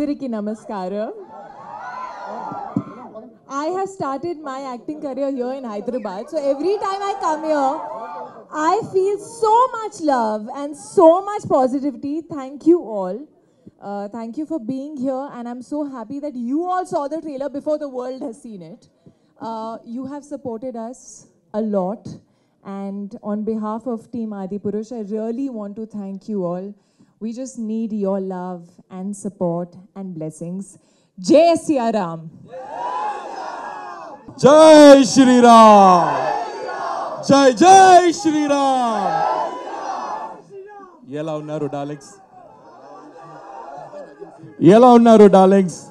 Andariki namaskaram. I have started my acting career here in Hyderabad. So every time I come here, I feel so much love and so much positivity. Thank you all. Thank you for being here. And I'm so happy that you all saw the trailer before the world has seen it. You have supported us a lot. And on behalf of Team Adipurush, I really want to thank you all. We just need your love and support and blessings. Jai Siya Ram. Jai Shri Ram. Jai Jai Shri Ram. Yella unnaru darlings. Yella unnaru darlings.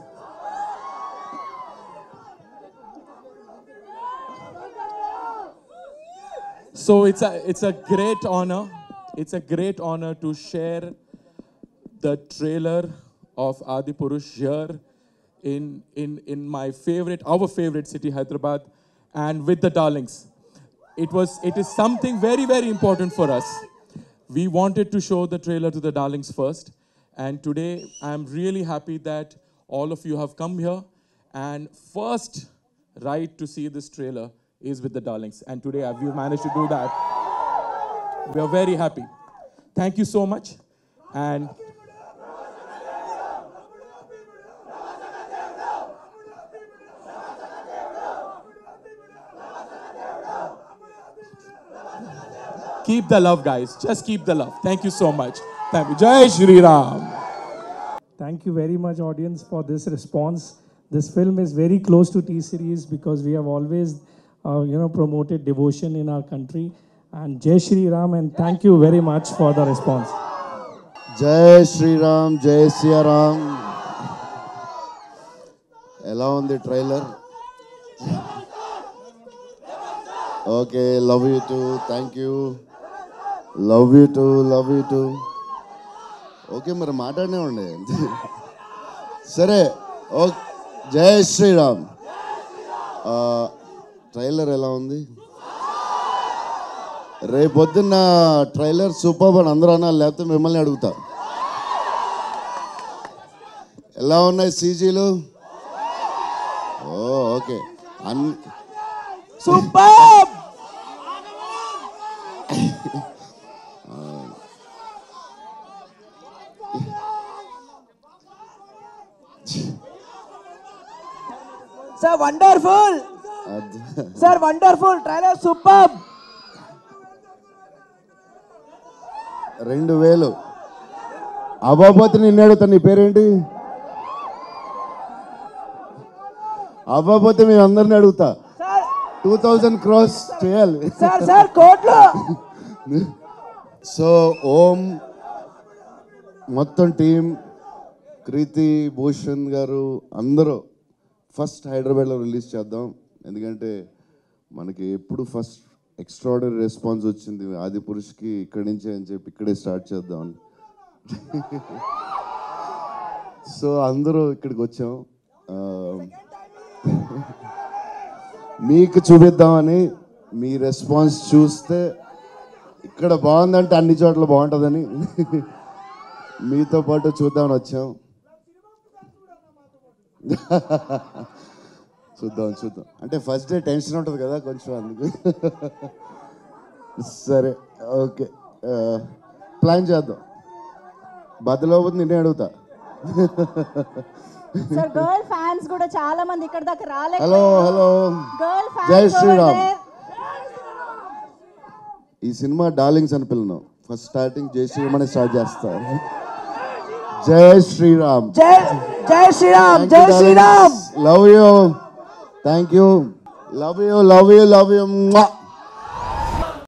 So it's a great honor. It's a great honor to share the trailer of Adipurush here in my favorite, our favorite city, Hyderabad, and with the darlings. It is something very, very important for us. We wanted to show the trailer to the darlings first, and today I'm really happy that all of you have come here, and first right to see this trailer is with the darlings, and today we've managed to do that. We are very happy. Thank you so much, and keep the love, guys. Just keep the love. Thank you so much. Thank you. Jai Shri Ram. Thank you very much, audience, for this response. This film is very close to T-Series because we have always, promoted devotion in our country. And Jai Shri Ram, and thank you very much for the response. Jai Shri Ram, Jai Siya Ram. Ela undi trailer. Okay, love you too. Thank you. Love you too. Love you too. Okay, మరి మాట్లాడనే ఉండే సరే. జై Sriram. Trailer ఎలా ఉంది? రేపొద్దున్న trailer super అని అందరూ అన్నా, లేకపోతే మిమ్మల్ని అడుగుతా. ఎలా ఉన్నాయి సీజీలు? Okay, super. Sir, wonderful. Sir, wonderful. Trailer superb. 2000 అవ్వకపోతే నిన్ను అడుగుతా, నీ పేరేంటి? అవ్వకపోతే మేము అందరిని అడుగుతా. 2000 క్రాస్ చేయాలి సార్ కోట్లు. సో ఓం మొత్తం టీం, కృతి, భూషణ్ గారు అందరూ ఫస్ట్ హైదరాబాద్లో రిలీజ్ చేద్దాం. ఎందుకంటే మనకి ఎప్పుడు ఫస్ట్ ఎక్స్ట్రాడనరీ రెస్పాన్స్ వచ్చింది ఆదిపురుష్కి ఇక్కడి నుంచే అని చెప్పి ఇక్కడే స్టార్ట్ చేద్దామని. సో అందరూ ఇక్కడికి వచ్చాం మీకు చూపిద్దామని. మీ రెస్పాన్స్ చూస్తే ఇక్కడ బాగుందంటే అన్ని చోట్ల బాగుంటుందని మీతో పాటు చూద్దామని వచ్చాం. చూద్దాం అంటే ఫస్ట్ డే టెన్షన్ ఉంటుంది కదా కొంచెం, అందుకు. సరే, ఓకే, ప్లాన్ చేద్దాం. బద్దలోపోతే నిన్నే అడుగుతా. గర్ల్ ఫ్యాన్స్ కూడా చాలా మంది ఇక్కడ దాకా రాలేదు. హలో జై శ్రీరామ్. ఈ సినిమా డార్లింగ్స్ అని పిల్లను. ఫస్ట్ స్టార్టింగ్ జై శ్రీరామ్ అని స్టార్ట్ చేస్తా. జై శ్రీరామ్. జై శ్రీరామ్. జై Shriram. Love you. Thank you. Love you.